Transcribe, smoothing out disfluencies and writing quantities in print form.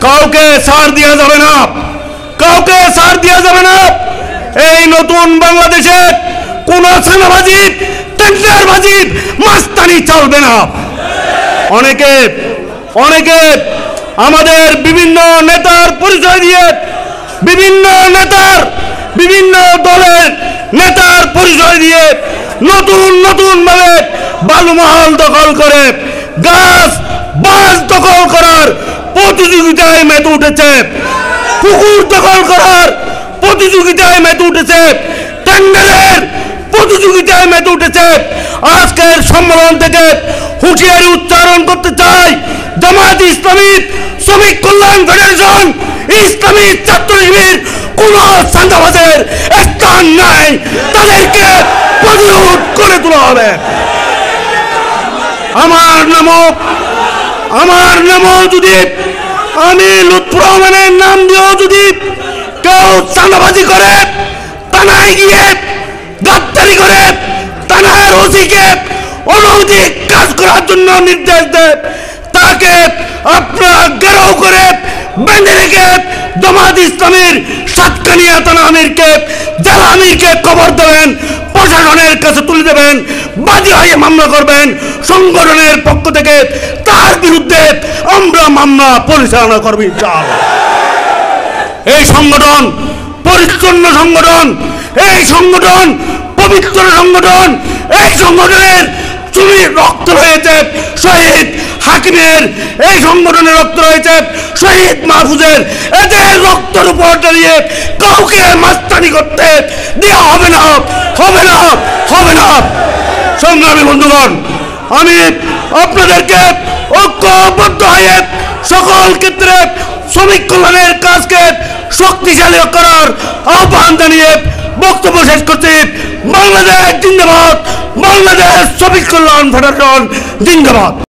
কাউকে ছাড় দেওয়া যাবে না, কাউকে ছাড় দেওয়া যাবে না। এই নতুন বাংলাদেশে কোন সেনাবাজি, টেন্ডারবাজি, মাস্তানি চলবে না। অনেকে অনেকে আমাদের বিভিন্ন নেতার পরিচয় দিয়ে, বিভিন্ন নেতার, বিভিন্ন দলের নেতার পরিচয় দিয়ে নতুন নতুন ভাবে বালুমহল দখল করে গাছ বাস দখল করার প্রতিযোগিতায় মেতে উঠেছে, পুকুর দখল করার প্রতিযোগিতায় মেতে উঠেছে, টেন্ডারের প্রতিযোগিতায় মেতে উঠেছে। আজকের সম্মেলন থেকে হুঁশিয়ারি উচ্চারণ করতে চাই, জামায়াত ইসলামী, শ্রমিক কল্যাণ ফেডারেশন, ইসলামী ছাত্র শিবির কোন চাঁদাবাজের স্থান নাই, তাদেরকে প্রতিরোধ করে তোলা হবে। আমার নামও যদি আমি লুৎফর রহমানের নাম দিয়েও যদি কেউ চাঁদাবাজি করে, থানায় গিয়ে গ্রেফতারি করে, থানার ওসিকে অনৈতিক কাজ করার জন্য নির্দেশ দেয়, তাকে আপনারা গেরাও করে বেঁধে রেখে জামায়াত ইসলামীর সাতকানিয়া থানা আমিরকে, জেলা আমিরকে খবর দেবেন, প্রশাসনের কাছে তুলে দেবেন, বাদী হয়ে মামলা করবেন। সংগঠনের পক্ষ থেকে তার বিরুদ্ধে আমরা মামলা পরিচালনা করব ইনশাআল্লাহ। এই সংগঠন পরিচ্ছন্ন সংগঠন, এই সংগঠন পবিত্র সংগঠন, এই সংগঠনের চুরির রক্ত রয়েছে শহীদ হাকিমের, এই সংগঠনের রক্ত রয়েছে শহীদ মাহফুজের। এদের রক্তের উপর দাঁড়িয়ে কাউকে মাস্তানি করতে দেওয়া হবে না, হবে না, হবে না। সংগ্রামী বন্ধুগণ, আমি আপনাদেরকে ঐক্যবদ্ধ হয়ে সকল ক্ষেত্রে শ্রমিক কল্যাণের কাজকে শক্তিশালী করার আহ্বান জানিয়ে বক্তব্য শেষ করছি। বাংলাদেশ জিন্দাবাদ, বাংলাদেশ শ্রমিক কল্যাণ ফেডারেশন জিন্দাবাদ।